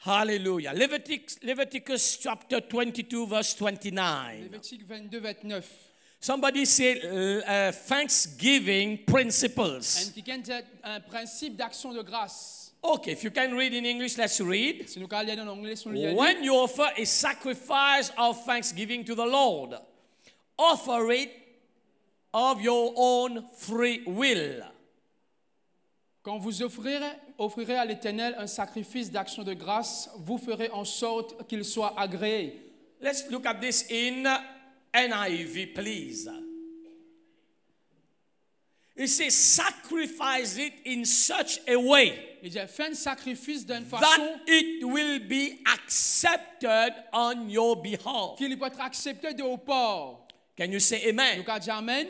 Hallelujah. Leviticus chapter 22, verse 29. Lévitique 22, 29. Somebody say thanksgiving principles. Quelqu'un dit un principe d'action de grâce. Okay, if you can read in English, let's read. Si nous allons lire en anglais, si nous lisons. When you offer a sacrifice of thanksgiving to the Lord, offer it of your own free will. Quand vous offrirez à l'Éternel un sacrifice d'action de grâce, vous ferez en sorte qu'il soit agréé. Let's look at this in NIV, please. It says, sacrifice it in such a way Il dit, fais un sacrifice d'une that façon it will be accepted on your behalf. qu'il peut être accepté de haut port. Can you say amen? Donc, à dire Amen.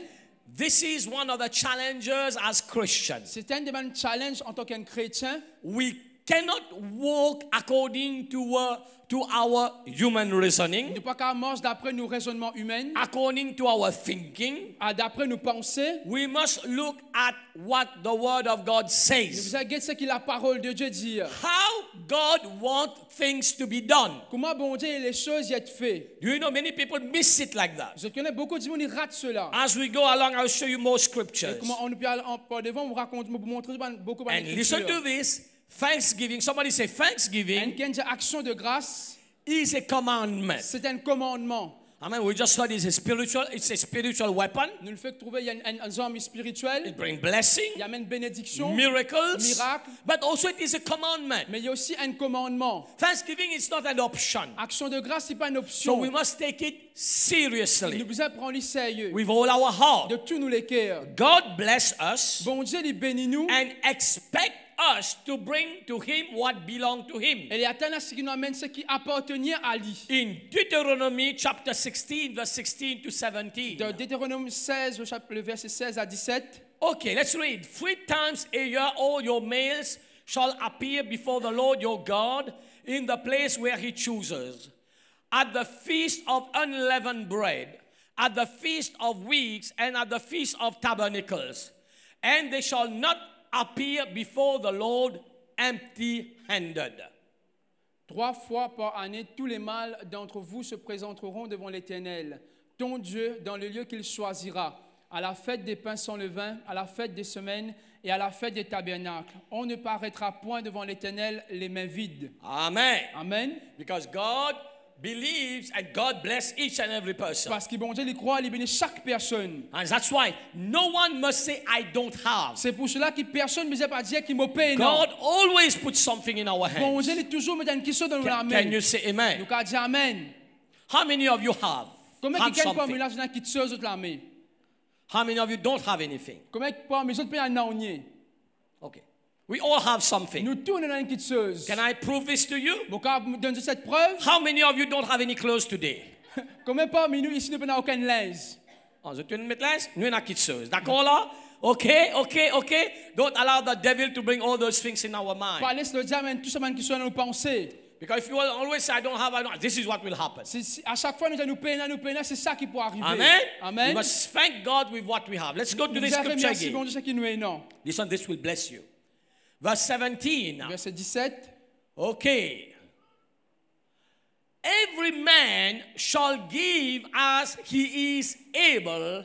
This is one of the challenges as Christians. C'est un des mêmes challenges en tant qu'un chrétien. We cannot walk according to our human Il reasoning, ne peut pas marcher d'après nos raisonnements humains, according to our thinking. d'après nos pensées. We must look at what the Word of God Nous says. allons regarder ce que la parole de Dieu dit. How God wants things to be done. Comment bon Dieu et les choses y être faites. Do you know many people miss it like that? Je connais beaucoup de gens qui ratent cela. As we go along, I'll show you more Et scriptures. comment on peut aller par devant, vous montrer beaucoup de And listen to this. Thanksgiving. Somebody say thanksgiving Une action de grâce, is a commandment. c'est un commandement. I mean, we just heard it's a spiritual weapon. Nous le fait trouver, il y a un arme spirituelle, It brings blessing, il y a même bénédiction, miracles, miracle, but also it is a commandment. mais il y a aussi un commandement. Thanksgiving is not an option. Action de grâce, ce n'est pas une So option. we must take it Nous seriously devons prendre sérieux, with all our heart. de tous nous les cœurs. God bless us Bon Dieu, il bénit nous. and expect us to bring to Him what belongs to Him. Et il attend à ce qu'il nous amène ce qui appartenait à lui. In Deuteronomy chapter 16, verse 16 to 17. De Deutéronome 16, le verset 16 à 17. Okay, let's read. 3 times a year all your males shall appear before the Lord your God in the place where He chooses. At the feast of unleavened bread, at the feast of weeks, and at the feast of tabernacles. And they shall not appear before the Lord empty-handed. 3 fois par année, tous les mâles d'entre vous se présenteront devant l'Éternel, ton Dieu, dans le lieu qu'il choisira, à la fête des pains sans levain, à la fête des semaines et à la fête des tabernacles. On ne paraîtra point devant l'Éternel les mains vides. Amen. Amen. Because God believes and God bless each and every person. Parce que bon Dieu, il croit, il bénit chaque personne. And that's why no one must say, I don't have. C'est pour cela que personne ne peut pas dire qu'il me paye. Non. God always puts something in our Bon hands. Dieu, il toujours met une question dans nos Can mains. you say amen? Nous allons dire Amen. How many of you have Combien de parmi something? là, j'ai qui chose de la main? How many of you don't have anything? Combien de parmi les autres pays en ont? Okay. We all have something. Nous tous, nous avons une petite chose. Can I prove this to you? Vous pouvez me donner cette preuve? How many of you don't have any clothes today? Combien parmi nous ici, nous n'avons aucun linge? Oh, vous avez une maîtresse? Nous n'avons quelque chose. D'accord là? Okay. Don't allow the devil to bring all those things in our mind. Pas laisser le diable tout ça qui sont dans nos pensées. Because if you will always say, I don't have, this is what will happen. À chaque fois, nous allons nous payer, c'est ça qui peut arriver. Amen? Amen. We must thank God with what we have. Let's go to Nous this devons scripture remercier bon again. Dieu ce qui nous est non. Listen, this will bless you. Verse 17. Verset 17. Okay. Every man shall give as he is able,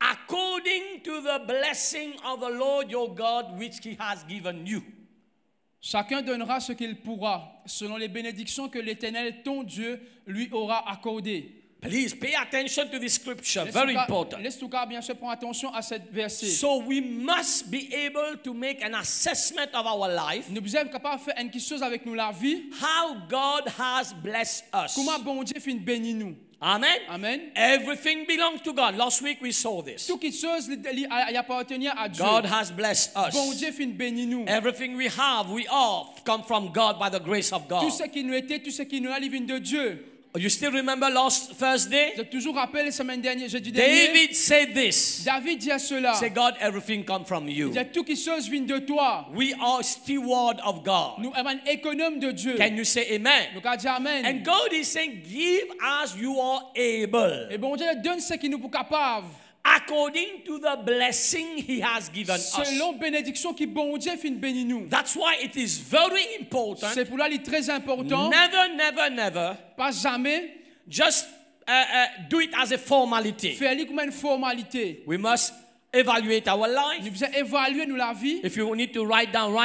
according to the blessing of the Lord your God, which he has given you. Chacun donnera ce qu'il pourra, selon les bénédictions que l'Éternel, ton Dieu, lui aura accordées. Please pay attention to this scripture. Very important. Laisse tout cas bien sûr prendre attention à cette verset. So we must be able to make an assessment of our life. Nous sommes capables de faire une chose avec nous la vie. How God has blessed us. Comment bon Dieu fait bénir nous. Amen. Amen. Everything belongs to God. Last week we saw this. Toute chose appartient à Dieu. God has blessed us. Bon Dieu fait bénir nous. Everything we have, we all come from God by the grace of God. Tout ce qui nous était, tout ce qui nous a, vient de Dieu. You still remember last Thursday? Je toujours rappelle la semaine dernière, jeudi dernier. David said this. David dit cela. Say, God, everything comes from you. Il dit tout qui chose vient de toi. We are steward of God. Nous sommes économes de Dieu. Can you say amen? Nous allons dire amen. And God is saying, give as you are able. Et bon Dieu donne ce qui nous est capable. according to the blessing He has given us. Selon bénédiction qui bon Dieu fin béni nous. That's why it is very important. C'est pour là il est très important. Never Pas jamais just do it as a formality. faire comme une formalité. We must evaluate our Nous life. devons évaluer nous la vie. If you need to write down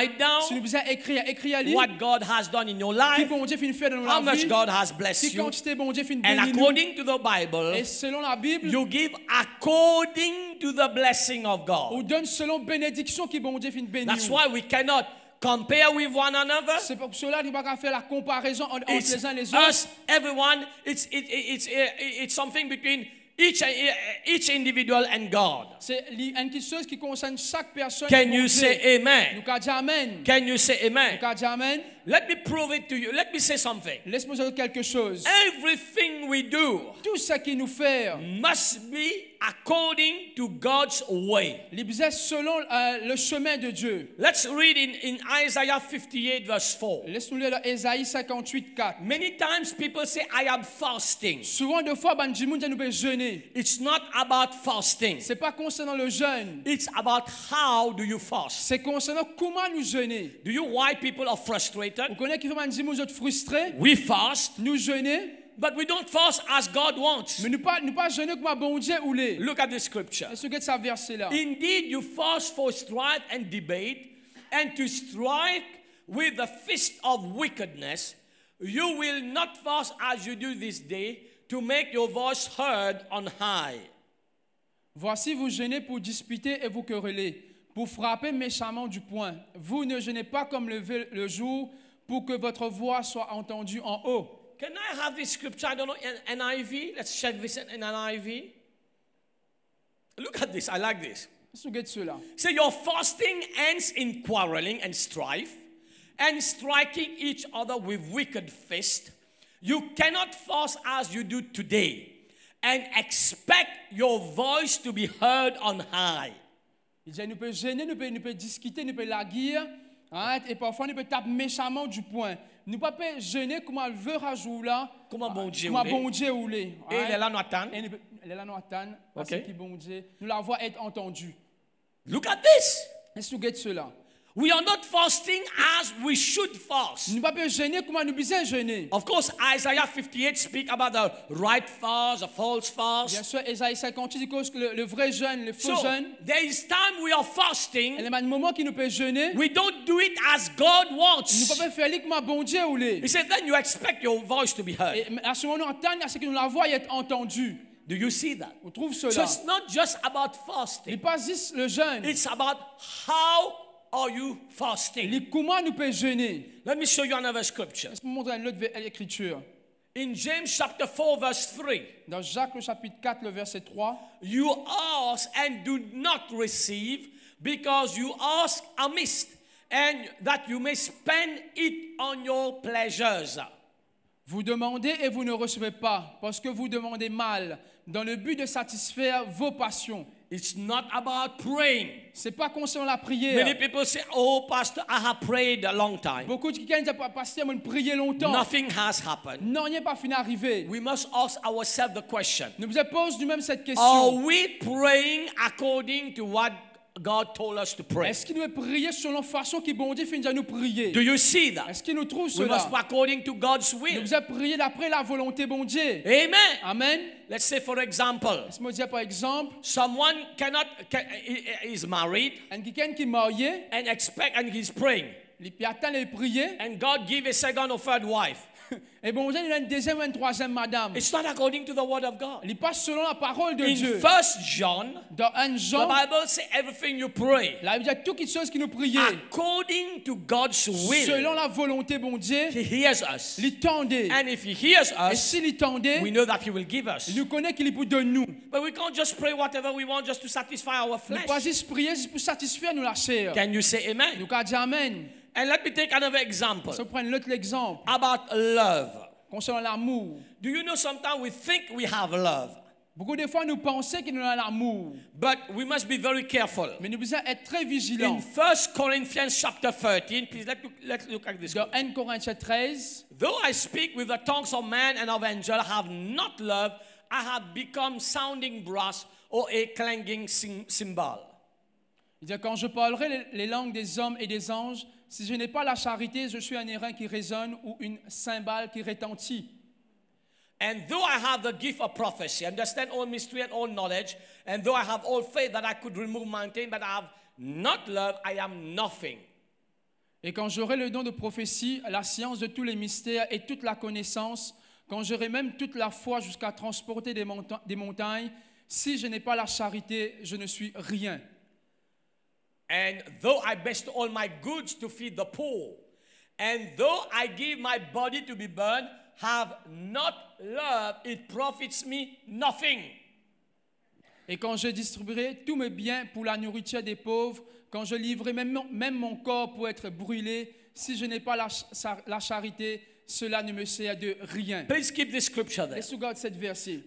Si nous devons écrire what God has done in your qui life, bon Dieu fin faire dans how la much vie. God has blessed Qui you, quantité bon Dieu fin and béni nous. according to the Bible, Et selon la Bible, you give according to the blessing of on God. donne selon bénédiction qui bon Dieu fin béni That's nous. why we cannot compare with one another. C'est pour cela qu'il ne faut pas faire la comparaison entre It's les uns et les autres. us, everyone. It's something between each individual and God. C'est une chose qui concerne chaque personne. Can qui you bon say Dieu. amen? Nous avons dit amen. Can you say Nous amen? avons dit amen. Let me prove it to you. Let me say something. Laisse-moi dire quelque chose. Everything we do Tout ce qui nous fait, must be according to God's way. il est selon le chemin de Dieu. Let's read in Isaiah 58 verse 4. Laisse-nous lire dans Ésaïe 58, 4. Many times people say, I am fasting. Souvent, de fois, nous devons jeûner. It's not about fasting. Ce n'est pas concernant le jeûne. It's about how do you fast. C'est concernant comment nous jeûner. Do you why people are frustrated? Vous connaissez qui nous êtes frustrés. We fast, Nous jeûner, but we don't fast as God wants. mais nous pas jeûner comme bon Dieu ou les. Look at the scripture. Est-ce que ça verset là? Indeed, you fast for strife and debate, and to strike with the fist of wickedness. You will not fast as you do this day, to make your voice heard on high. Voici, vous jeûnez pour disputer et vous quereller, pour frapper méchamment du poing. Vous ne jeûnez pas comme le jour, pour que votre voix soit entendue en haut. Can I have this scripture? I don't know, NIV. Let's check this in NIV. Look at this. I like this. Regarde cela. So your fasting ends in quarreling and strife and striking each other with wicked fist. You cannot fast as you do today and expect your voice to be heard on high. Il dit, nous pouvons gêner, nous pouvons discuter, nous pouvons laguer, hein, et parfois nous pouvons taper méchamment du poing. Nous ne pouvons pas gêner comme elle veut rajouter là. Comment bon Dieu Comment voulait. bon Dieu voulait. Et il est là, nous attend. Et elle est là, nous attend. Parce Ok. que bon Dieu, nous la voix être entendue. Look at this. Est-ce que vous regardez cela? We are not fasting as we should fast. Nous ne pouvons pas gêner comme nous besoin gêner. Of course, Isaiah 58 speak about the right fast, the false Bien fast. sûr, Ésaïe 58 dit que le vrai jeûne, le faux So jeûne. there is time we are Et fasting. il y a un moment qui nous peut jeûner. We don't do it as God Nous ne wants. pouvons pas faire comme bon Dieu voulait. He said, then you expect your voice to be heard. Et à ce moment, nous entendons à ce que nous la voix être entendue. Do you see that? On trouve So cela. it's not just about Il n'est fasting. pas juste le jeûne. It's about how are you fasting. Il est comment nous pouvons jeûner. Let me show you another scripture. Laisse-moi montrer une autre écriture. In James chapter 4 verse 3. Dans Jacques le chapitre 4, le verset 3. You ask and do not receive because you ask amiss and that you may spend it on your pleasures. Vous demandez et vous ne recevez pas, parce que vous demandez mal, dans le but de satisfaire vos passions. It's not about praying. Ce n'est pas concernant la Many prière. people say, oh, Pastor, I have prayed a long time. Beaucoup de gens disent, pasteur, on prié longtemps. Nothing has happened. Non, il n'est pas fini d'arriver. We must ask ourselves the question. Nous vous posons nous-mêmes cette Are question. we praying according to what God told us to pray? Est-ce qu'il nous prier selon la façon qui bon Dieu finit de nous prier? Do you see that? Est-ce qu'il nous trouve We must cela? be according to God's Nous will. vous prier d'après la volonté bon Dieu. Amen. Amen. Let's say, for example, Laisse-moi dire par exemple, someone is married quelqu'un qui est marié, and he's praying, il attend de prier, and God give a second or third wife. et bon Dieu, il a une deuxième ou une troisième madame. It's not according to the word of God. Il passe selon la parole de In Dieu. 1 John, Dans 1 the Jean, Bible says everything you pray la Bible dit toutes les choses qui nous prions, according to God's selon will. la volonté bon Dieu, He hears us. il tendait. And if he hears Et us, s'il tendait, we know that he will give us. il nous connaît qu'il est pour de nous. But we can't just pray whatever we want just to satisfy our Nous flesh. pas juste prier juste pour satisfaire nous la chair. Can you say amen? Nous avons dit Amen. And let me take another example Si on prend l'autre exemple, about love. concernant l'amour. Do you know sometimes we think we have love, Beaucoup de fois, nous pensons que nous avons l'amour. but we must be very careful. Mais nous devons être très In vigilants. 1 Corinthians chapter 13, please let's look at this. Dans 1 Corinthiens 13, Though I speak with the tongues of man and of angel, have not love, I have become sounding brass or a clanging cymbal. Il dit, quand je parlerai les langues des hommes et des anges, si je n'ai pas la charité, je suis un airain qui résonne ou une cymbale qui retentit. And though I have the gift of prophecy, understand all mystery and all knowledge, and though I have all faith that I could remove mountains, but I have not love, I am nothing. Et quand j'aurai le don de prophétie, la science de tous les mystères et toute la connaissance, quand j'aurai même toute la foi jusqu'à transporter des montagnes, si je n'ai pas la charité, je ne suis rien. And though I bestow all my goods to feed the poor, and though I give my body to be burned, have not love, it profits me nothing. Et quand je distribuerai tous mes biens pour la nourriture des pauvres, quand je livrerai même mon corps pour être brûlé, si je n'ai pas la charité, cela ne me sert de rien. Please keep this scripture there. Laisse regarder cette verset.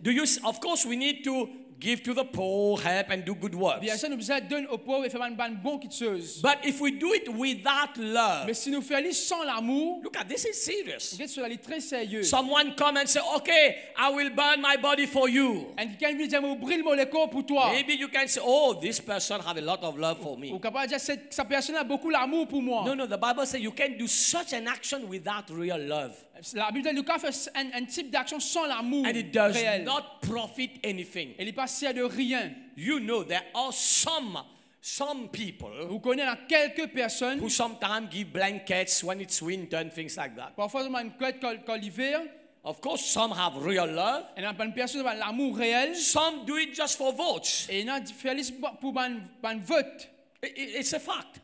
Of course, we need to give to the poor, help, and do good works. Bien sûr, nous besoin donner aux pauvres et faire une bonne chose. But if we do it without love, Mais si nous faisons sans l'amour, look at this, is serious. cela est très sérieux. Someone come and say, okay, I will burn my body for you. Et quelqu'un vient dire, brûle mon corps pour toi. Maybe you can say, oh, this person have a lot of love for me. Ou capable de dire, cette personne a beaucoup l'amour pour moi. No, the Bible says you can't do such an action without real love. La Bible dit, Lucas fait un type d'action sans l'amour And it does réel. not profit anything. Elle n'est pas sert de rien. You know, there are some people Vous connaissez quelques personnes, who sometimes give blankets when it's winter and things like that. parfois ils ont une couette quand l'hiver. Of course, some have real love. Et il y a une personne qui a l'amour réel. Some do it just for votes. Et il y en a qui font pour un vote. It's a fact.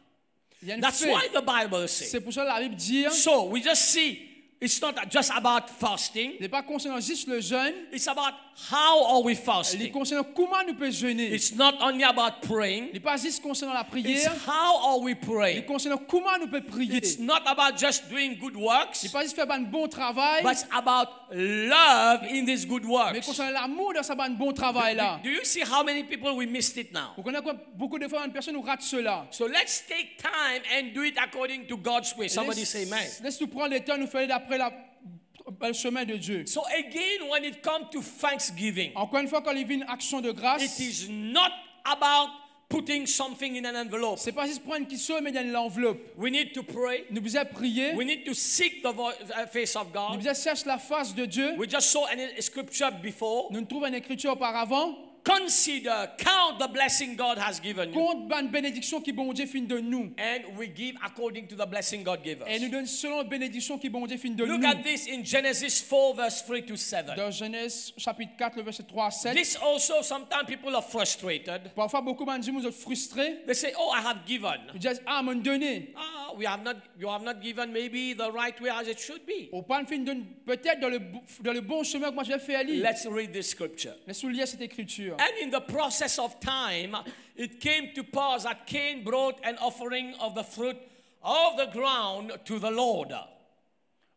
Il y a une That's fait. why the Bible says. C'est pour ça que la Bible dit, So we just see, it's not just about fasting. ce n'est pas concernant juste le jeûne, It's about how are we il est fasting. concernant comment nous pouvons jeûner. It's not only about praying. Il n'est pas juste concernant la It's prière, how are we il est praying. concernant comment nous pouvons prier. It's Il not about just doing good works, n'est pas juste faire un bon travail, but it's about love in these good mais works. concernant l'amour dans ce bon travail là. Do you see how many people we missed it now? Vous connaissez quoi? Beaucoup de fois, une personne nous rate cela. So let's take time and do it according to God's way. Somebody say amen. Laisse-nous prendre le temps, nous faire d'après le chemin de Dieu. So again, when it comes to thanksgiving, Encore une fois, quand il vient une action de grâce, it is not about putting something in an envelope. c'est pas juste prendre une question mais dans l'enveloppe. We need to pray. Nous devons prier, We need to seek the face of nous God. devons chercher la face de Dieu. We just saw a scripture before. Nous trouvons une écriture auparavant. Consider, count the blessing God has given you. Compte une bénédiction qui bon Dieu fin de nous. And we give according to the blessing God gave Et nous us. donne selon la bénédiction qui bon Dieu fin de Look nous. at this in Genesis 4, verse 3 to 7. Dans Genèse chapitre 4, le verset 3 à 7. This also, sometimes people are frustrated. Parfois, beaucoup de gens sont frustrés. They say, oh, I have given. Ils disent, ah, m'en donné. You have not given maybe the right way as it should be. Au pas fin donne peut-être dans le bon chemin que moi je vais faire aller. Let's read this scripture. Laisse-nous lire cette écriture. And in the process of time, it came to pass that Cain brought an offering of the fruit of the ground to the Lord.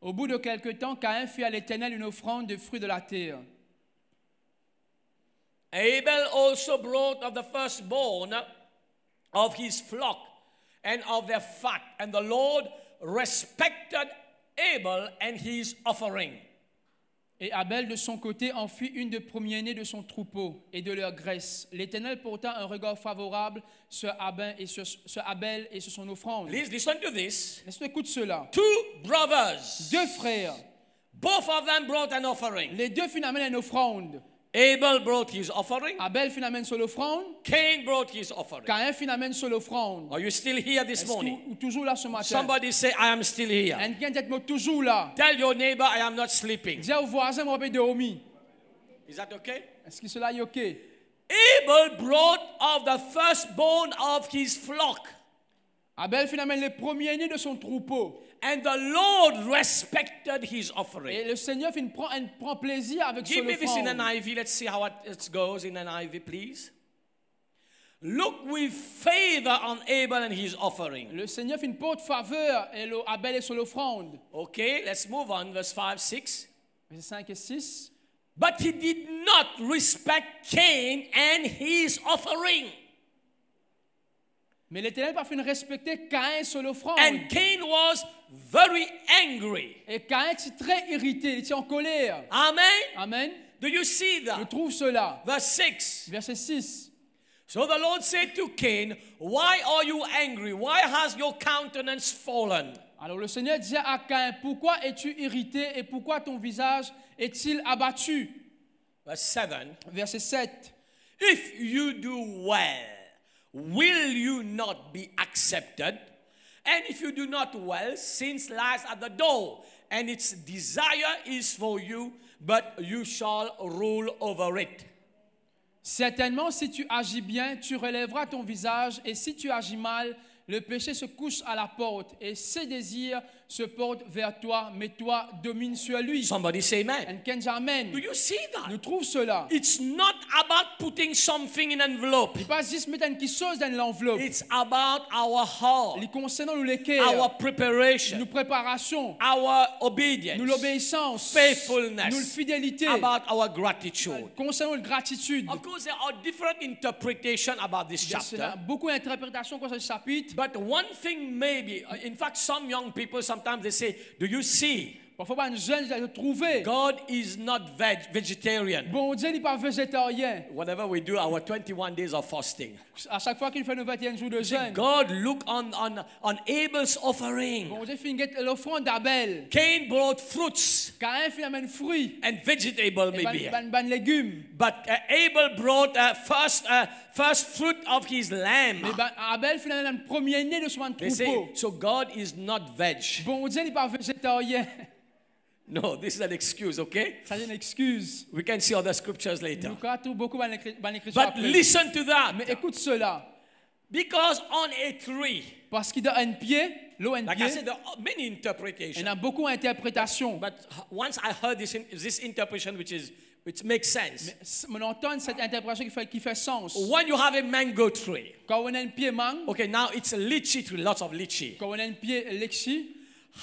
Au bout de quelque temps, Caïn fit à l'Éternel une offrande de fruits de la terre. Abel also brought of the firstborn of his flock and of their fat, and the Lord respected Abel and his offering. Et Abel, de son côté, en fit une des premiers-nés de son troupeau et de leur graisse. L'Éternel porta un regard favorable sur Abel et sur son offrande. Please listen to this. Laisse-nous écouter cela. Two brothers, Deux frères, both of them brought an offering. les deux finalement une offrande. Abel brought his offering. Abel finalement son offrande. Cain brought his offering. Caïn finalement son offrande. Are you still here this Est-ce morning? que vous toujours là ce matin? Somebody say, I am still here. Un qui est toujours là. Tell your neighbor, I am not sleeping. Dis au voisin, moi, je vais dormir. Is that okay? Est-ce que cela est OK? Abel brought of the firstborn of his flock, Abel finalement le premier-né de son troupeau. and the Lord respected his Et offering. le Seigneur prend plaisir avec son Give me this in offrande. an IV. Let's see how it goes in an IV, please. Look with favor on Abel and his offering. Le Seigneur porte faveur et Abel et son offrande. Okay, let's move on. Verse 5, 6. Versets 5 et 6. But he did not respect Cain and his offering. Mais l'Éternel parfait ne respectait Caïn sur l'offrande. And Cain was very angry. Et Caïn était très irrité, il était en colère. Amen. Amen. Do you see Je that? trouve cela. Verse 6. Verset 6. So the Lord said to Cain, why are you angry? Why has your countenance fallen? Alors le Seigneur dit à Caïn, pourquoi es-tu irrité et pourquoi ton visage est-il abattu? Verse 7. Verset 7. If you do well, will you not be accepted? And if you do not well, sin lies at the door, and its desire is for you, but you shall rule over it. Certainement, si tu agis bien, tu relèveras ton visage, et si tu agis mal, le péché se couche à la porte, et ses désirs se portent vers toi, mais toi domines sur lui. Somebody say amen. And can say amen. Do you see Nous that? trouvons cela. It's not about putting something in envelope. Il ne pas juste mettre quelque chose dans l'enveloppe. It's about our heart, Il concerne nous le cœur, our preparation, nous préparation, our obedience, nous l'obéissance, faithfulness, nous la fidélité, about our gratitude. concernant la gratitude. Of course, there are different interpretations about this Il y a chapter. beaucoup d'interprétations concernant ce chapitre. But one thing maybe, in fact, some young people sometimes they say, do you see? Parfois, un jeune doit trouver. God is not vegetarian. Bon Dieu n'est pas végétarien. Whenever we do our 21 days of fasting, À chaque fois qu'il fait nos 21 jours de jeûne, God look on Abel's offering. bon Dieu fait l'offrande d'Abel. Cain brought fruits Caïn fait un fruit and vegetable et maybe. ban légumes. But Abel brought first fruit of his lamb. Mais Abel fait un premier-né de son They say, troupeau. so God is not veg. Bon Dieu n'est pas végétarien. No, this is an excuse, okay? Ça c'est une excuse. We can see other scriptures later. Nous avons beaucoup d'écriture But après. listen to that. Mais écoute cela. Because on a tree, Parce qu'il a un pied, l'eau un like I pied, said, there are many il y interpretations. a beaucoup d'interprétations. But once I heard this interpretation, which makes sense. Mais on entend cette interprétation qui fait sens. When you have a mango tree, Quand on a un pied mangue, okay, now it's a lychee tree, lots of lychee. quand on a un pied litchi,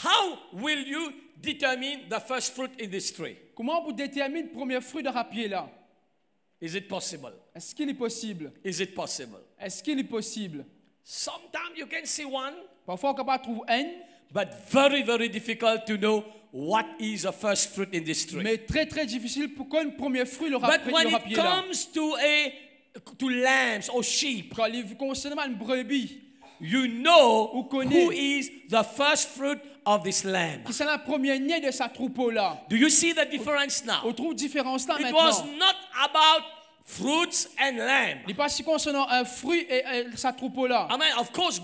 How will you determine the first fruit in this tree? comment vous déterminez le premier fruit de ce pied-là? Is it possible? Est-ce qu'il est possible? Is it possible? Est-ce qu'il est possible? Sometimes you can see one, Parfois, on peut pas trouver un, but very, very difficult to know what is the first fruit in this tree. mais très très difficile pour qu'un premier fruit le But when it pied-là. comes to lambs or sheep, Quand il concerne une brebis, you know Vous connaissez. who is the first fruit of this lamb. qui c'est la première née de sa troupeau-là. Do you see the difference On now? trouve différence là It was maintenant. not about fruits and lamb. Il n'est pas si concernant un fruit et sa troupeau-là. I mean, of course,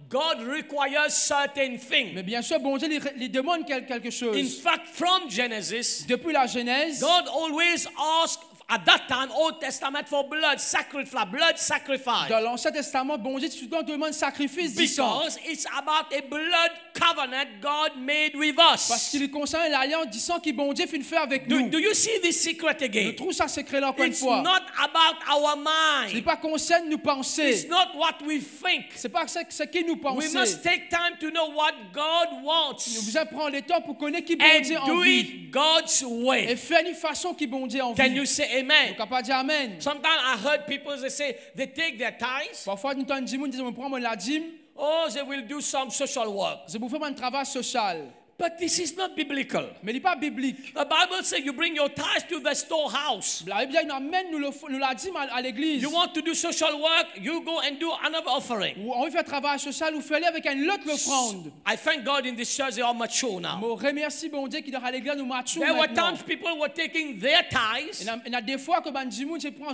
God requires certain things. Mais bien sûr, bon Dieu lui demande quelque In chose. fact, from Genesis, Depuis la Genèse, God always asked, at that time, Old Testament, for blood sacrifice. dans l'Ancien Testament, bon Dieu souvent demande sacrifice du sang. Because it's about a blood covenant God made with Parce us. qu'il concerne l'alliance du sang qui bon Dieu fait faire avec nous. Do you see this secret Je again? trouve ça secret-là encore une It's fois. not about our Ce n'est mind. pas concerne nous It's penser. not what we think. Ce n'est pas ce qui nous We pensons. must take time to know what God Nous wants devons prendre le temps pour connaître qui bon and Dieu a do envie. it God's Et way. faire une façon qui bon Dieu a Can envie. you say Nous amen? ne pas dire Amen. Sometimes I heard people they say they take their tithes. Parfois, nous entendons dire, on prend la dîme, Oh, they will do some social work. c'est pour faire un travail social. But this is not biblical. Mais il n'est pas biblique. The Bible says you bring your tithes to the storehouse. La Bible dit, nous amène nous la dîme à l'église. You want to do social work, you go and do another offering. Ou on veut faire travail social, ou faire avec une autre offrande. I thank God in this church they are mature now. Je remercie bon Dieu qui dans l'église nous matchons There were maintenant. times people were taking their tithes Il y a des fois que ben dimoun je prends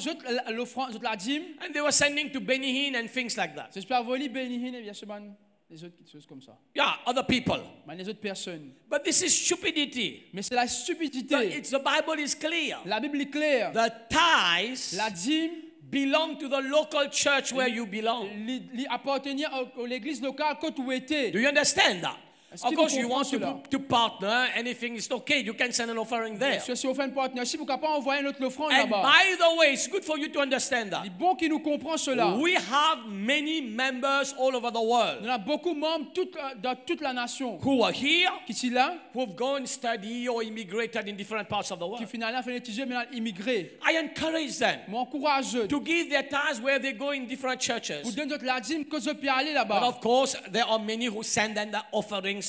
l'offrande, la dîme. and they were sending to Benny Hinn and things like that. J'espère voler bénir et bien sûr ben les autres choses comme ça. Yeah, other people. Ben les autres personnes. But this is stupidity. Mais c'est la stupidité. The Bible is clear. La Bible est claire. The tithes La dîme belong to the local church where you belong. appartenir à l'église locale que tu étais. Do you understand that? Est-ce Of qu'il course, nous you comprend want cela? to partner, anything is okay. You can send an offering there. Si on fait une partnership, vous ne pouvez pas envoyer notre offrande And là-bas. by the way, it's good for you to understand Il that. est bon qu'il nous comprend cela. We have many members all over the world Nous avons beaucoup de membres dans toute la nation who are here, qui sont là, who have gone study or immigrated in different parts of the qui world. finalement font étudier, maintenant immigrés. I encourage them M'encourage to give their tithes where they go in different churches. pour donner notre la dîme que je peux aller But là-bas. of course, there are many who send them the offering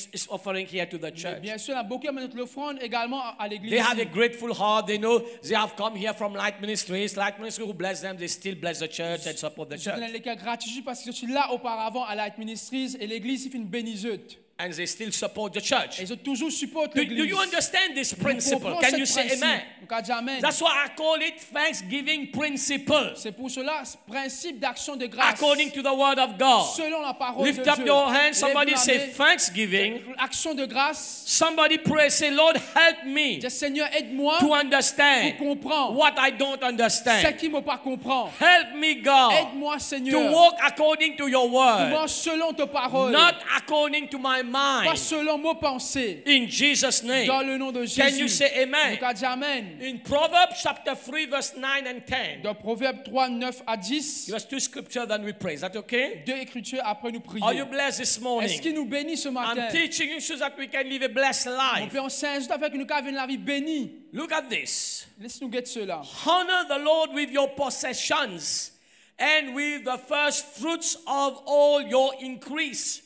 here to the church. Bien sûr, il y a beaucoup qui amènent notre offrande également à l'église. They have a ici. grateful heart. They know they have come here from Light Ministries. Light Ministries who bless them, they still bless the church and support the Je donne church. les cas gratuits parce que je suis là auparavant à Light Ministries et l'église, il fait une bénisute. And they still support the church. Et je toujours supporte Do l'église. you understand this Nous principle? comprenons Can ce you say principe. amen? Donc, on dit amen. That's why I call it thanksgiving principle. C'est pour cela, ce principe d'action de grâce. According to the word of God. Selon la parole Lift de up Dieu. your hand. Lève Somebody la say main. thanksgiving. Action de grâce. Somebody pray. Say, Lord, help me Dis, Seigneur, aide-moi to understand pour comprendre what I don't ce understand. qui ne me pas comprendre. Help me, God, Aide-moi, to Seigneur, walk according to your pour word, marcher selon ta parole, not according to my pas mind. selon mes pensées. In Jesus' name. Dans le nom de Jésus. Can you say amen? Donc, on dit amen. In Proverbs chapter 3, verse 9 and 10. Dans Proverbe 3, 9 à 10, Give us two scriptures, then we pray. Is that okay? deux écritures après nous prier. Are you blessed this Est-ce morning? qu'il nous bénit ce matin? I'm teaching you so that we can live a blessed Mon life. Père, on s'injure afin que nous puissions vivre la vie bénie. Look at this. Laisse-nous guetter cela. Honor the Lord with your possessions and with the first fruits of all your increase.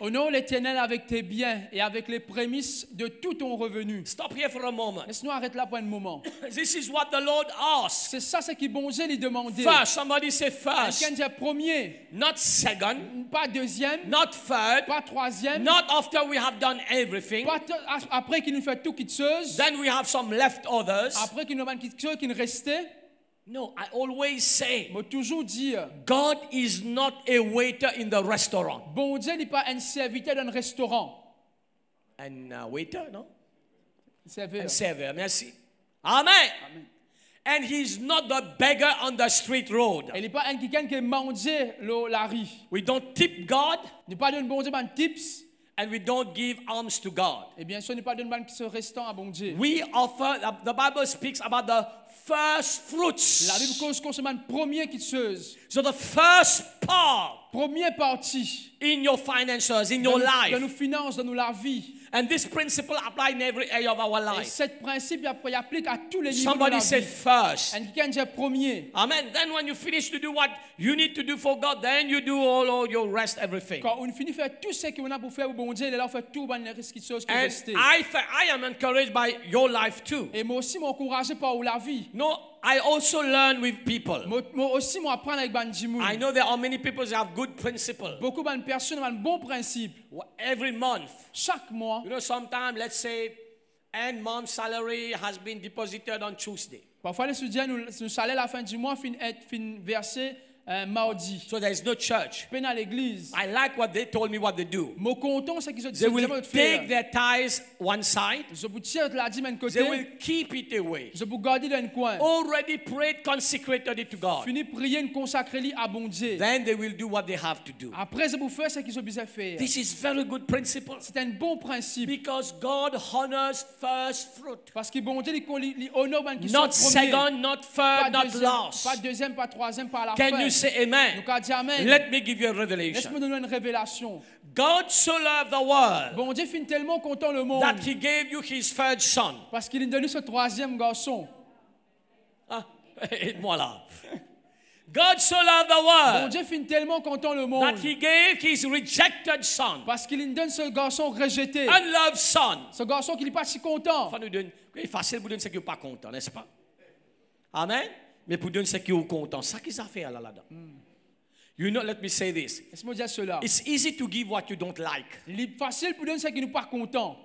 Honore l'Éternel avec tes biens et avec les prémices de tout ton revenu. Stop here for a moment. Laisse-nous arrêter là pour un moment. This is what the Lord asks. C'est ça, c'est qui bon Dieu lui demandait. First, somebody say first. Quelqu'un dit premier, Not second, pas deuxième, not third, pas troisième, not after we have done everything. pas après qu'il nous fait tout qui chose, Then we have some leftovers. après qu'il nous donne quelque chose qui nous restait. No, I always say, Mais toujours dire, God is not a waiter in the restaurant. bon Dieu n'est pas un serviteur d'un restaurant. And waiter, no? Serveur. And server, merci. Amen. Amen. And he's not the beggar on the street road. Il n'est pas un quelqu'un qui mange la rue. We don't tip God Il n'est pas donné bon Dieu un tips. and we don't give alms to God. Et bien sûr, il n'est pas donné un restant à bon Dieu. We offer, the Bible speaks about the first fruits. La Bible cause concernant le premier qui chose. So the first part Première partie in your finances, in your de nos life. finances, de nos la vie. And this principle applies in every area of our Et life. ce principe il applique à tous les niveaux de Somebody la say vie. first. Et quelqu'un dit premier. Amen. Then when you finish to do what you need to do for God, then you do all your rest, everything. Quand on finit de faire tout ce qu'on a pour faire au bon Dieu, là on fait tout les risques qui sont And restés. I am encouraged by your life too. Et moi aussi m'encourager par la vie. No, I also learn with people. Moi aussi m'apprendre avec Banjimou. I know there are many people that have good principles. Beaucoup de personnes ont un bon principe. Every month, Chaque mois, you know, sometimes let's say, end month salary has been deposited on Tuesday. parfois les étudiants nous salaire à la fin du mois fin versé mardi. So there is no church. Peine à l'église. I like what they told me what they do. Mon content c'est qu'ils ont dit They will de take faire. their tithes one side. Je vous tire la dîme d'un They côté. will keep it away. Je vous garder dans un coin. Already prayed, consecrated it to God. Fini prier, nous consacrer à bon Dieu. Then they will do what they have to do. Après, je vous fais ce qu'ils ont besoin de faire. This is very good principle C'est un bon principe. because God honors first fruit. Parce que bon Dieu, il honore qui sont Not premiers. second, not Pas third, not deuxième, last. pas deuxième, pas troisième, pas à la Can fin. you say amen? Donc, on dit amen. Let me give you a revelation. Laisse-moi donner une révélation. God so loved the world Bon Dieu finit tellement content le monde. that he gave you his third son. Parce qu'il a donné ce troisième garçon. Ah, aide-moi là. God so loved the Bon world Dieu finit tellement content le monde. that he gave his rejected son, Parce qu'il donne ce garçon rejeté. unloved son. Ce garçon qui n'est pas si content. Enfin, nous donne, c'est facile pour donner ce qui n'est pas content, n'est-ce pas? Amen. Mais pour donner ce qui est content, ça qu'ils ont fait là-dedans. You know, let me say this. Laisse-moi dire cela. It's easy to give what you don't like, Il est facile pour donner ce qui n'est pas content.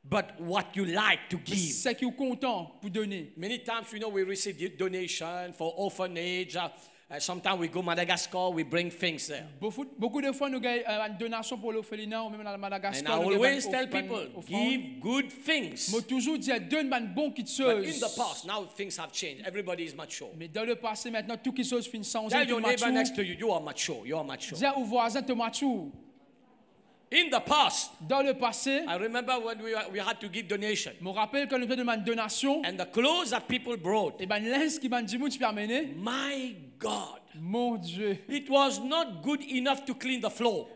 but what you like to give. Ce qui est content pour donner. Many times, you know, we receive donation for orphanage. Sometimes we go Madagascar, we bring things there. Beaucoup de fois, nous avons une donation pour l'orphelinat ou même dans le And Madagascar. I nous always avons tell une people, offrande. give good things. Moi, toujours dire, donne une bonne petite But in chose. the past, now things have changed. Everybody is mature. Mais dans le passé, maintenant, tout qui chose finit changer. Tell your neighbor next to you, you are mature. You are mature. Dis au voisin, tu mature. In the past, Dans le passé, I remember when we had to give donation. je me rappelle quand nous devons demander donation, And the clothes that people brought, et ben linge qui m'a dit moun tu peux amener. my God, Mon Dieu. it was not good enough to clean the floor.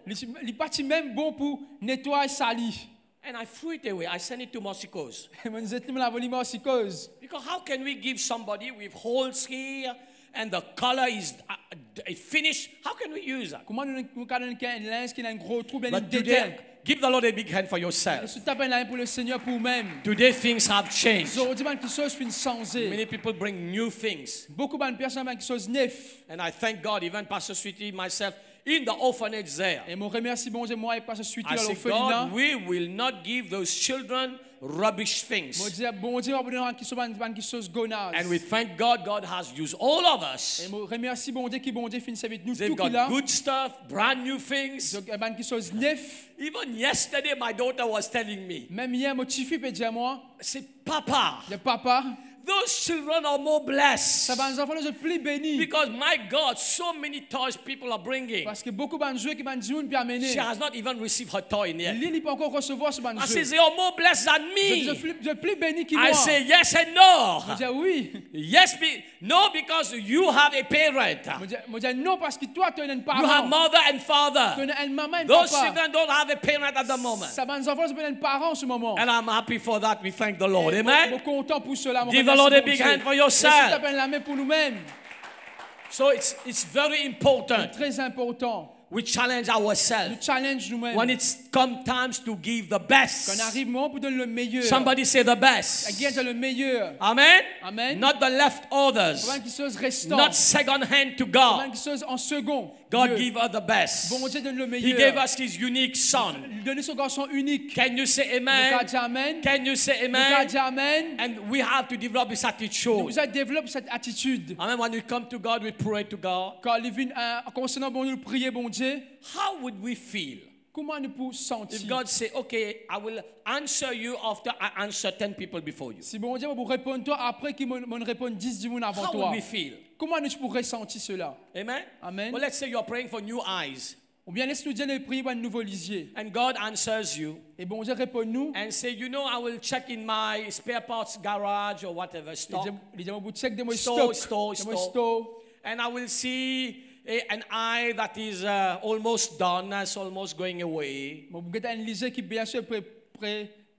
Il pas même bon pour nettoyer sali. And I threw it away. I sent it to Mosikos. Mon Dieu, tu me l'as volé moi aussi cause. Because how can we give somebody with holes here and the color is finished? How can we use that? Comment nous donner un linge qui a un gros trou bien But détail. today, give the Lord a big hand for yourself. Si tu tapes un pour le Seigneur pour vous-même. Today things have changed. Aujourd'hui, quelque chose finit changer. Many people bring new things. Beaucoup de personnes quelque chose neuf. And I thank God, even Pastor Sweetie, myself, in the orphanage there. Et mon remercie bon Dieu moi et pas suite I à say, l'orphelinat. God, we will not give those children rubbish Mon things. Dieu, bon Dieu, on va donner quelque chose gonaz. And we thank God, God has used all of us. Et mon remercie bon Dieu qui bon Dieu finit avec nous They've tout qui got là. good stuff, brand new things. Donc quelque chose neuf. Even yesterday, my daughter was telling me, Même hier mon petit fils peut dire moi, say, Papa, le papa, those children are more blessed. ça va nous enfants sont plus bénis. Because my God, so many toys people are bringing. Parce que beaucoup de joueurs qui m'ont dit on peut amener. She has not even received her toy yet. Lui, il peut encore recevoir ce ban I jeu. say, they are more blessed than Je me. plus béni que moi. I say, yes and no. Je dis oui. Yes, no, because you have a parent. Je dis non parce que toi tu as un You parent. have mother and Tu father. as une maman et un Those papa. children don't have a parent at the moment. Ça va nous enfants sont un parent en ce moment. And I'm happy for that. We thank the Lord. Je Amen. suis content pour cela. Give the Lord a big hand for yourself. La main pour nous-mêmes. So it's very important. Très important. We challenge Nous ourselves. challenge nous-mêmes. When it's come times to give the Quand best. arrive le moment pour donner le meilleur. Somebody say the best. Again, le meilleur. Amen. Amen. Not the leftovers. Comment quelque chose restant. Not second hand to Comment God. quelque chose en second. God Dieu. give us the best. Bon Dieu donne le He meilleur. gave us His unique Son. Il donne son garçon unique. Can you say Nous amen? dit amen. Can you say Nous amen? dit amen. And we have to develop this Nous attitude. développé cette attitude. Amen. When we come to God, we pray to God. Quand il vient concernant bon Dieu, nous prier bon Dieu. How would we feel Comment nous pouvons sentir? if God say, okay, I will answer you after I answer 10 people before you? Si bon Dieu vous répondre toi après qu'il me réponde 10 du monde avant How toi. would we feel? Comment nous pouvons ressentir cela? Amen? Amen. Well, let's say you're praying for new eyes. Ou bien laisse-nous Dieu nous prier pour un nouveau lisier. And God answers you Et bon Dieu répond-nous. and say, you know, I will check in my spare parts garage or whatever stock. Il dit vous check de mon Store, stock. store, De mon store. store. And I will see an eye that is almost done, that's almost going away. Bon vous avez un lisier qui bien sûr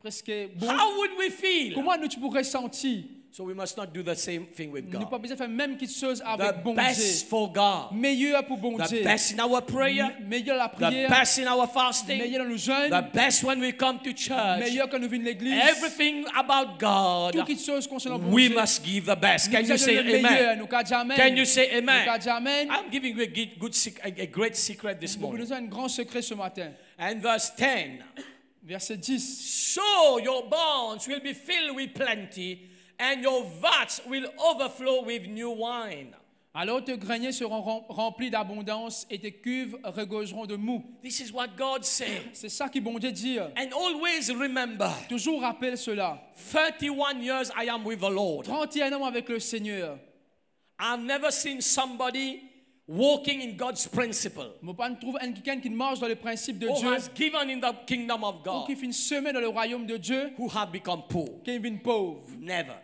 presque bon. How would we feel? Comment nous pouvons ressentir? So we must not do the same thing with Nous ne God. pas besoin de faire même quelque chose avec The bon best Dieu. for God. Meilleur pour bon The Dieu. best in our prayer. Meilleur la The prière. best in our fasting. Meilleur dans nos jeûnes. The best when we come to church. Meilleur quand nous venons à l'église. Everything about God, Tout quelque chose concernant bon we Dieu. must give the best. Can Nous you say allons le meilleur. amen? Nous qu'à jamais. Can you say Nous qu'à amen? jamais. I'm giving you a great secret this Nous morning. avons un grand secret ce matin. And verse 10. Verset 10. So your barns will be filled with plenty, and your vats will overflow with new wine. Alors tes greniers seront remplis d'abondance et tes cuves regorgeront de mou. This is what God said. C'est ça qui bon Dieu dit. And always remember, Toujours rappelle cela. 31 years I am with the Lord. 31 ans avec le Seigneur. I've never seen somebody walking in God's principle On ne pas trouver quelqu'un qui marche dans le principe de who Dieu has given in the kingdom of ou God qui finit semer dans le royaume de Dieu, who have become poor. qui vient pauvre. Never.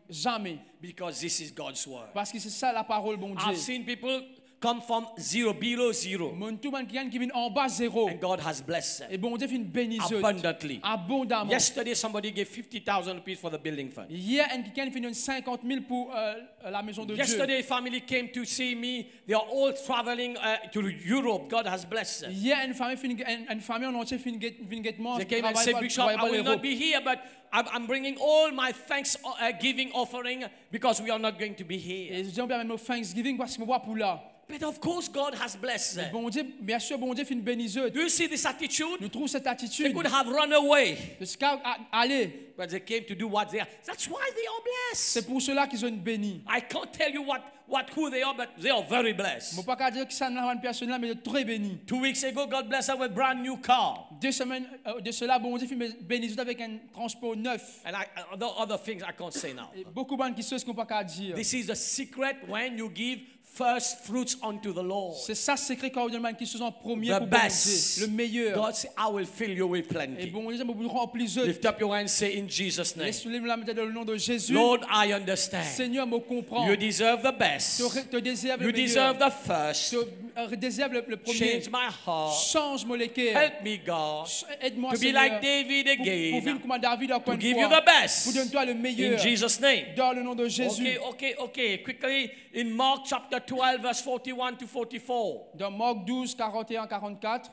Jamais. Because this is God's word. Parce que c'est ça la parole bon Dieu. I've seen people come from zero, below zero, Mon tout man quelqu'un qui vient en bas zéro. and God has blessed them Et bon Dieu finit béni abundantly. abondamment. Yesterday, somebody gave 50,000 rupees for the building fund. Hier, quelqu'un finit 50 000 pour la maison de Dieu. Yesterday, a family came to see me. They are all traveling to Europe. God has blessed them. Hier, une famille en entier finit They came and said, Bishop, I will not be here, but I'm bringing all my thanks giving offering because we are not going to be here. Et je dis, on peut même Thanksgiving parce que je vois pour là. But of course, God has blessed them. Bon Dieu, bien sûr, bon Dieu finit béniseux. Do you see this attitude? Nous trouvons cette They attitude. could have run away, Jusqu'à aller. but they came to do what they are. That's why they are blessed. C'est pour cela qu'ils ont une béni. I can't tell you who they are, but they are very Je blessed. ne peux pas dire que ça n'a pas une personne là, mais très béni. 2 weeks ago, God blessed us with a brand new car. 2 semaines de cela, bon Dieu fait béni avec un transport neuf. And other things I can't say now. Et beaucoup de gens qui savent ce qu'on ne peut pas dire. This is the secret when you give first fruits unto the Lord. C'est ça le secret quand on demande qui sont en premier The pour bon Dieu, best. le meilleur. God said, I will fill you with Et plenty. bon Dieu, vous remplir eux. Lift up your hand and say in Jesus' name, Laisse-le la mettre dans le nom de Jésus. Lord, I understand. Seigneur, me comprends. You deserve the best. Te désire You le deserve meilleur. the first. Te désire le premier. Change my heart. Change mon cœur. Help me, God, Aide-moi, to be Seigneur. like David Pour vivre again. comme David encore To une give you fois. the best. Pour donner toi le In meilleur. Jesus' name. Dans le nom de Jésus. Okay. Quickly, in Mark chapter 12, verse 41 to 44. Dans Marc 12, 41, 44.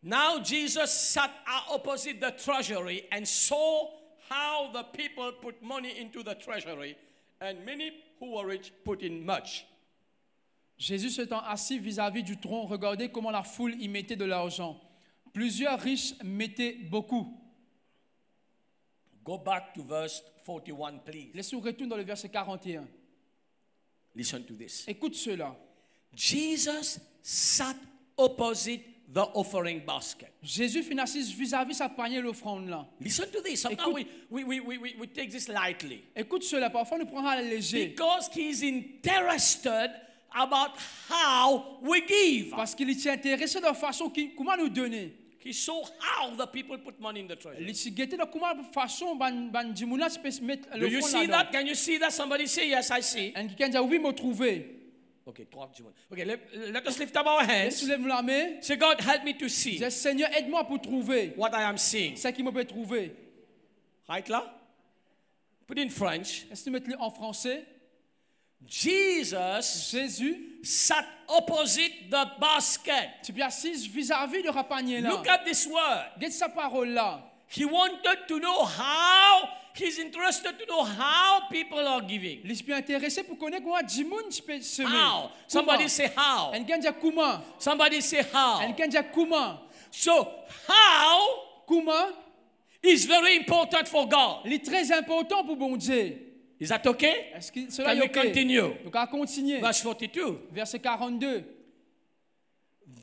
Now Jesus sat opposite the treasury and saw how the people put money into the treasury, and many who were rich put in much. Jésus s'étant assis vis-à-vis du tronc, regardez comment la foule y mettait de l'argent. Plusieurs riches mettaient beaucoup. Go back to verse 41, please. Laissez-nous retourner dans le verset 41. Listen to this. Écoute cela. Jesus sat opposite the offering basket. Jésus fit assis vis-à-vis sa panier l'offrande là. Listen to this. Sometimes we take this lightly. Écoute cela. Parfois, nous prenons à la léger. Because he's interested about how we give. Parce qu'il est intéressé de la façon comment nous donner. He saw how the people put money in the treasury. Il est guetté de comment façon ban dimouna peut mettre Do you see l'offrande that? là. Can you see that? Somebody say yes, I see. Et quelqu'un dit oui, me trouver. Okay, okay, let us lift up our hands. Laisse-nous la main. Say, God, help me to see Dis Seigneur, aide-moi pour trouver. what I am seeing. C'est qui me peut trouver. Right, là? Put in French. Laisse-nous mettre en français. Jesus Jésus, sat opposite the basket. tu es assis vis-à-vis de la panier là. Look at this word. Regarde sa parole là. He wanted to know how, he's interested to know how people are giving. L'esprit intéressé pour connaître comment Dimoun peut semer. How? Somebody say how. Et quelqu'un dit comment. Somebody say Et how. quelqu'un dit comment. So, how Comment is very important for God. il est très important pour bon Dieu. Is that okay? Est-ce que cela Can est we OK? continue? Donc à continuer. Verse 42. Verset 42.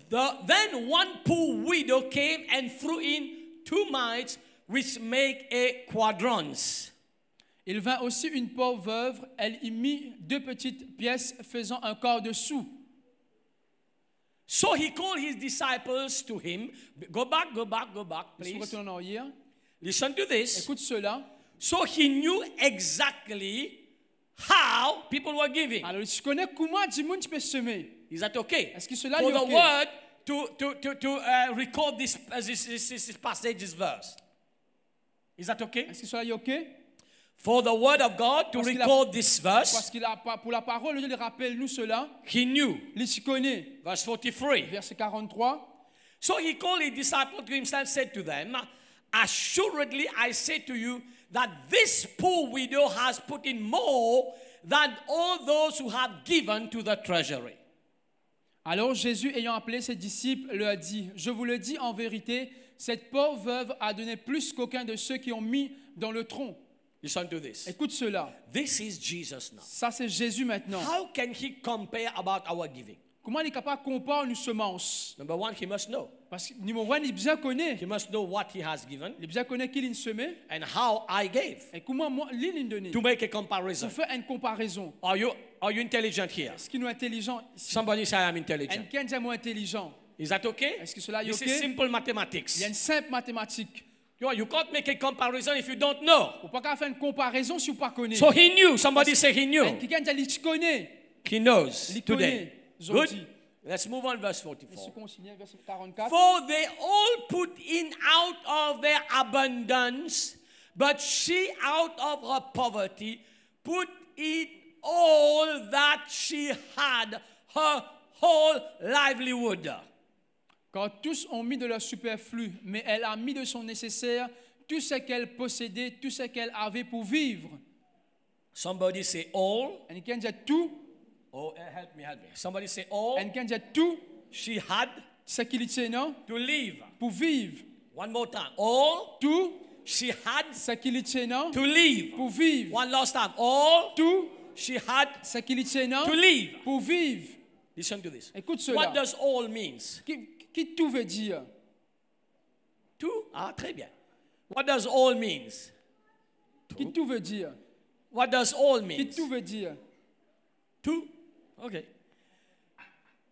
Then one poor widow came and threw in 2 mites, which make a quadrans. Il vint aussi une pauvre veuve, elle y mit 2 petites pièces faisant un quart de sou. So he called his disciples to him. Go back, Laisse-nous please. retourner en arrière. Listen to this. Écoute cela. So he knew exactly how people were giving. Alors, tu connais comment Dimoun peut semer. Is that okay? Est-ce que cela For est the OK? word to record this passage, this verse. Is that okay? Est-ce que cela est OK? For the word of God to Parce qu'il a- record this verse, Parce qu'il a pour la parole, Dieu rappelle nous cela. he knew. Il s'y connaît. Verse 43. Verset 43. So he called his disciples to himself, said to them, assuredly I say to you that this poor widow has put in more than all those who have given to the treasury. Alors Jésus, ayant appelé ses disciples, leur dit, je vous le dis en vérité, cette pauvre veuve a donné plus qu'aucun de ceux qui ont mis dans le tronc. Listen to this. Écoute cela. This is Jesus now. Ça, c'est Jésus maintenant. How can he compare about our giving? Comment il est capable de comparer une semence? Number one, he must know. Parce que numéro 1, il bien connaît. He must know what he has given Il bien connaît qu'il semé and how I gave et comment moi, il donné. to make a Pour comparison. faire une comparaison. Are you intelligent here? Est-ce qu'il est intelligent ici? Somebody say I'm intelligent. Quelqu'un dit moi intelligent. Is that okay? Est-ce que cela est This OK? is simple Il y a mathematics. une simple mathématique. You can't make a comparison if you don't know. On ne peut pas faire une comparaison si on ne connaît So he knew. Somebody say he knew. Quelqu'un dit il connaît. He knows Il today. connaît. Good. Aujourd'hui. Let's move on, verse Laisse 44. continuer, verset 44. For they all put in out of their abundance, but she out of her poverty put in all that she had, her whole livelihood. Car tous ont mis de leur superflu, mais elle a mis de son nécessaire tout ce qu'elle possédait, tout ce qu'elle avait pour vivre. Somebody say all. Et quelqu'un dit tout. Oh, help me. Somebody say all. Et quelqu'un dit tout She had ce qu'il tient, non? to live. Pour vivre. One more time. All Tout she had ce qui lui tient to leave. pour vivre. One last time. All Tout she had ce qui lui tient to leave. pour vivre. Listen to this. Écoute What cela. does all means? Qui tout veut dire? Tout? Ah, très bien. What does all means? Qui tout veut dire? What does all Qui means? tout veut dire? Two? Okay.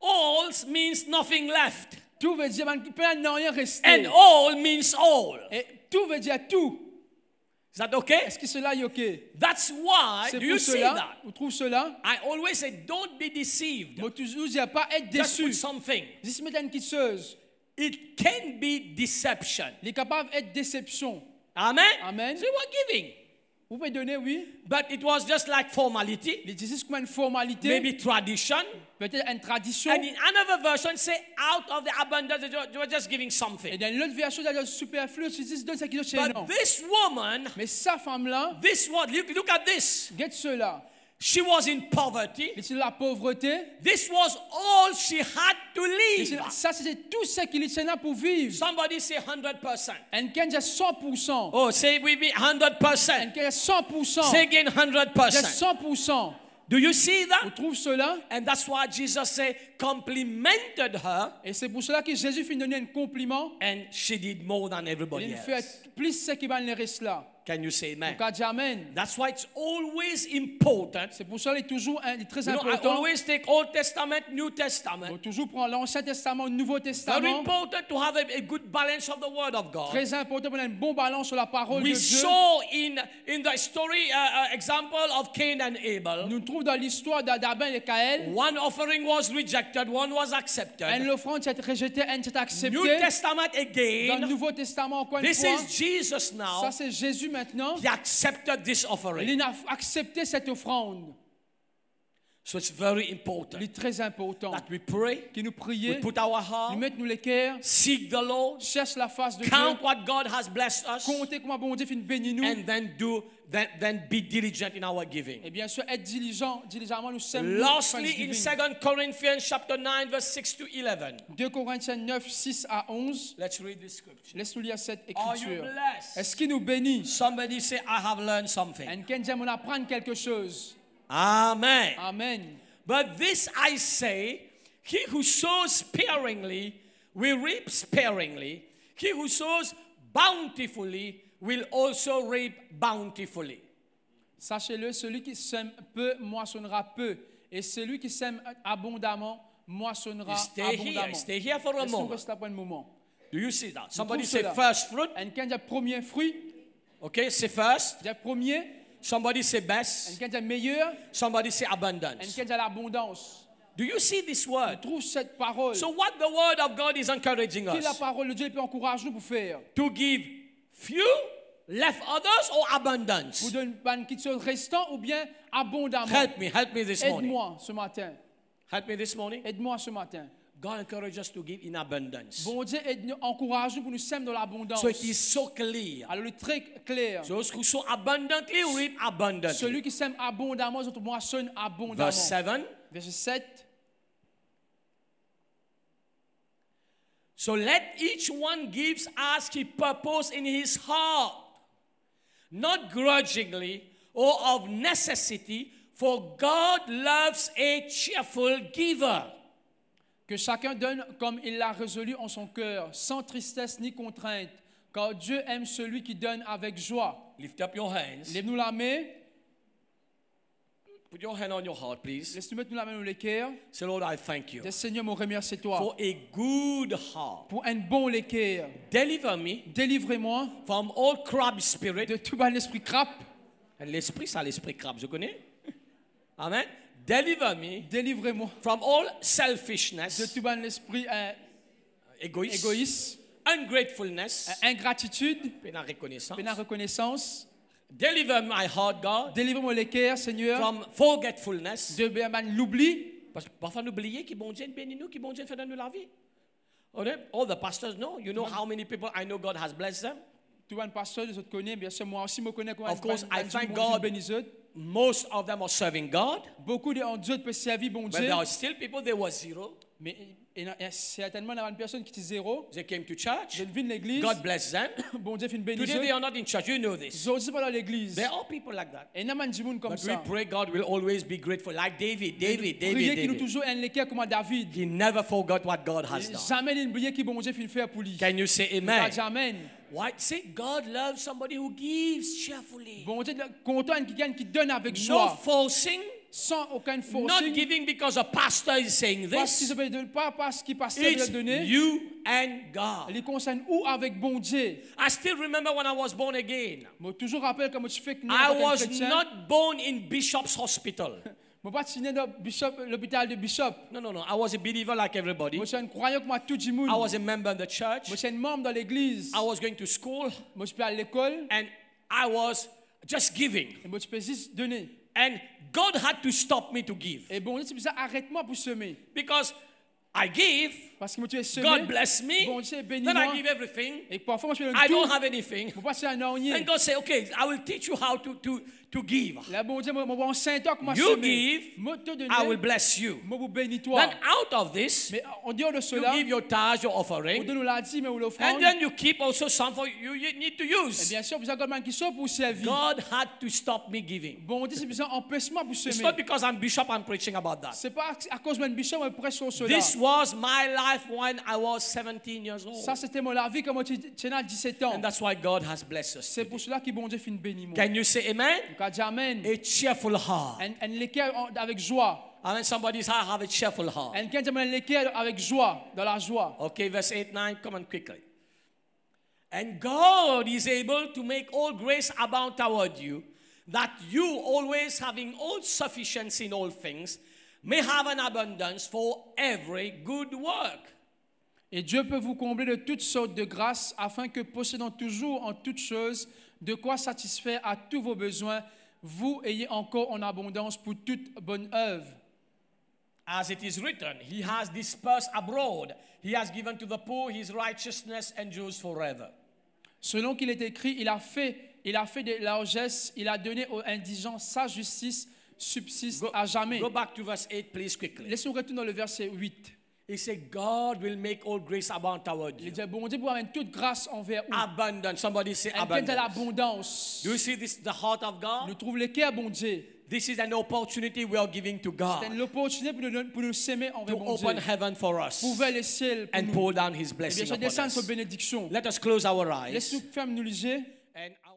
All means nothing left. Tout veut dire, il peut n'y rien rester. And all means all. Et tout veut dire tout. Is that okay? Est-ce que cela est OK? That's why, C'est do you pour see cela, that? on trouve cela. I always say, don't be deceived. Moi, toujours dire, pas être Just déçu. with something. Dis, mettre une petite chose. It can be deception. Il est capable d'être déception. Amen? Amen. So we're giving. Vous pouvez donner, oui. But it was just like formality, Il dit juste comme une formalité, maybe tradition. peut-être une tradition. And in another version, say, out of the abundance, you were just giving Et something. dans l'autre version, il y a superflu, tu dis, donne ce qui est chez nous. But this woman, Mais sa femme-là, this one, look at this. regarde cela. She was in poverty. C'est la pauvreté. This was all she had to Et leave. ça, c'était tout ce qu'il y a pour vivre. Somebody say 100%. Et quand il y a 100%, Oh, say with me 100%. et quand il y a 100%, Say again il y a 100%. 100%. Do you see On that? trouve cela. And that's why Jesus said, complimented her, Et c'est pour cela que Jésus fit donner un compliment. and she did more than everybody Il else. fait plus ce qui va le reste là. Can you say amen? Donc, à dire Amen. That's why it's always important. C'est pour cela qu'il est toujours il est très You know, I important. always take Old Testament, New On Testament. doit toujours prendre l'Ancien Testament, le Nouveau Very Testament. important to have a good balance of the Word of God. Très important pour avoir un bon balance sur la parole We de Dieu. saw in the story example of Cain and Abel. Nous trouvons dans l'histoire d'Abel et Caïn. One offering was rejected, one was accepted. Une offrande a été rejetée, une a été New acceptée. Testament Dans le again. Nouveau Testament, encore une This fois, is Jesus now. ça c'est Jésus maintenant. He accepted this offering. Il a accepté cette offrande. So it's very important Il est très important. that we pray, Que nous we prions, put our nous heart, mettons les cœurs, seek the Lord, cherche la face de count Dieu, what God has blessed us, comptez comment bon Dieu fait bénir nous. and then be diligent in our giving. Et bien sûr, être diligemment nous sommes. Lastly, in 2 Corinthians chapter 9, verse 6 to 11. 2 Corinthiens 9, 6 à 11. Let's read this scripture. Laisse-nous lire cette Are you écriture. blessed? Est-ce qu'il nous bénit? Somebody say, I have learned something. Et quand on apprend quelque chose. Amen. Amen. But this I say, he who sows sparingly will reap sparingly. He who sows bountifully will also reap bountifully. Sachez-le, celui qui sème peu moissonnera peu. Et celui qui sème abondamment moissonnera You stay abondamment. here. Stay here for a Laissons moment. rester là pour un moment. Do you see that? Somebody trouve say cela. first fruit. Et quand il y a premier fruit, Okay, say first. il y a premier. Somebody say Et best. quand il y a meilleur, Somebody say et abundance. quand il y a l'abondance. Do you see this word? Trouve cette parole. So what the word of God is encouraging Qui la us? parole de Dieu peut encourager nous pour faire? To give few, left others, or abundance? Vous donner quelque chose restant ou bien abondamment? Help me this morning. Aide-moi ce matin. Help me this morning. Aide-moi ce matin. God encourages us to give in abundance. Bon Dieu encourage nous pour nous sèmer dans l'abondance. So it is so clear. Alors, il est très clair. Those who sow abundantly reap abundantly. Celui qui sème abondamment, les autres moissonnent abondamment. Verse 7. Verset 7. So let each one give as he purpose in his heart, not grudgingly or of necessity, for God loves a cheerful giver. Que chacun donne comme il l'a résolu en son cœur, sans tristesse ni contrainte, car Dieu aime celui qui donne avec joie. Lift up your hands. Lève-nous la main. Put your hand on your heart, please. Laisse-nous mettre la main dans le cœur. Say, Lord, I thank you Dis, Seigneur, me remercie toi for a good heart. pour un bon cœur. Deliver me Délivrez-moi from all crab spirit. de tout bon esprit crabe. L'esprit, ça, l'esprit crabe, je connais. Amen. Deliver me Délivrez-moi from all de selfishness, tout bon esprit égoïsme, égoïste, ungratefulness, ingratitude, pénal reconnaissance. pénal reconnaissance. Deliver my heart, God, Délivrez-moi le cœur, Seigneur, from forgetfulness. de l'oubli. Parce que parfois nous oublions que bon Dieu bénit nous, que bon Dieu fait dans nous la vie. All the pastors know. You know how many people I know God has blessed them. Tout le pasteur, les autres connaissent, bien sûr, moi aussi, me connais comment Of course, I thank Dieu God. bénisse eux. Most of them are serving God, Beaucoup de Dieu peut servir bon but Dieu, there are still people they were zero. mais Et certainement, il y a une personne qui dit 0. They came to church. Je viens de l'église. God bless them. Bon Dieu fait une Today bénédiction. they are not in church. You know this. Ils sont pas dans l'église. There are people like that. Et il y a des gens comme But we ça. pray God will always be grateful. Like David. Priez qui nous David. toujours un comme David. He never forgot what God has done. Jamais il n'oublie qui bon Dieu fait faire pour lui. Can you say amen? Amen. Why? Say God loves somebody who gives cheerfully. Bon Dieu content qui gagne, qui donne avec No joie. forcing. Sans aucun Not forcing. giving because a pastor is saying this. Pas parce qu'il passe It's de donner. you and God. Les concerne ou avec bon Dieu. I still remember when I was born again. Moi toujours rappelle comme tu fais que I was not born in Bishop's Hospital. Moi pas signé dans l'hôpital de Bishop. No. I was a believer like everybody. Moi je suis un croyant comme tout le monde. I was a member in the church. Moi je suis un membre dans l'église. I was going to school. Moi je suis à l'école. And I was just giving. Et moi je peux juste donner. And God had to stop me to give. Et bon Dieu c'est ça arrête-moi pour semer. Because I give. Parce que moi tu es semé. God bless me. Bon Dieu bénis Then moi. I give everything. Et parfois moi je fais I tout. don't have anything. Moi pas c'est un rien. And God say, okay, I will teach you how to give. Là bon Dieu moi enseigne toi comment You semer. give, Moi te donner. I will bless you. Moi vous bénis toi. Then out of this, Mais en dehors de you cela, give your tithes, your on offering. donne la dîme ou l'offrande. And then you keep also some for you need to Et use. bien sûr, vous avez quelqu'un qui sort pour servir. God had to stop me giving. Bon Dieu c'est besoin empêchement pour It's semer. not because I'm bishop I'm preaching about that. C'est pas à cause d'un bishop mais prêche sur cela. This was my life when I was 17 years old. Ça c'était mon la vie quand tu as 17 ans. And that's why God has blessed us. C'est pour cela que bon Dieu fait une béni moi. Can you say amen? Donc dit amen. A cheerful heart. Un l'équerre avec joie. And when somebody says, I have a cheerful heart. Un qui dit un l'équerre avec joie, dans la joie. Okay, verse 8, 9, come on quickly. And God is able to make all grace abound toward you, that you always having all sufficiency in all things, may have an abundance for every good work. Et Dieu peut vous combler de toutes sortes de grâces afin que possédant toujours en toutes choses de quoi satisfaire à tous vos besoins, vous ayez encore en abondance pour toute bonne œuvre. As it is written, he has dispersed abroad, he has given to the poor, his righteousness endures forever. Selon qu'il est écrit, il a fait des largesses, il a donné aux indigents, sa justice subsiste à jamais. Go back to verse 8, please, quickly. Laissons retourner dans le verset 8. He said, God will make all grace abound toward Il you. dit, bon Dieu, pour avoir toute grâce envers vous. Abundance. Somebody say Elle vient de abundance. l'abondance. Do you see this, the heart of Nous God? trouvons le cœur, bon Dieu. This is an opportunity we are giving to C'est God l'opportunité pour nous s'aimer to envers bon Dieu. open heaven for us Pour ouvrir le ciel pour and nous. pour down His Et bien blessing sûr, upon descendre us. sur bénédiction. Let us close our eyes. Laisse-nous fermer nous liger. And our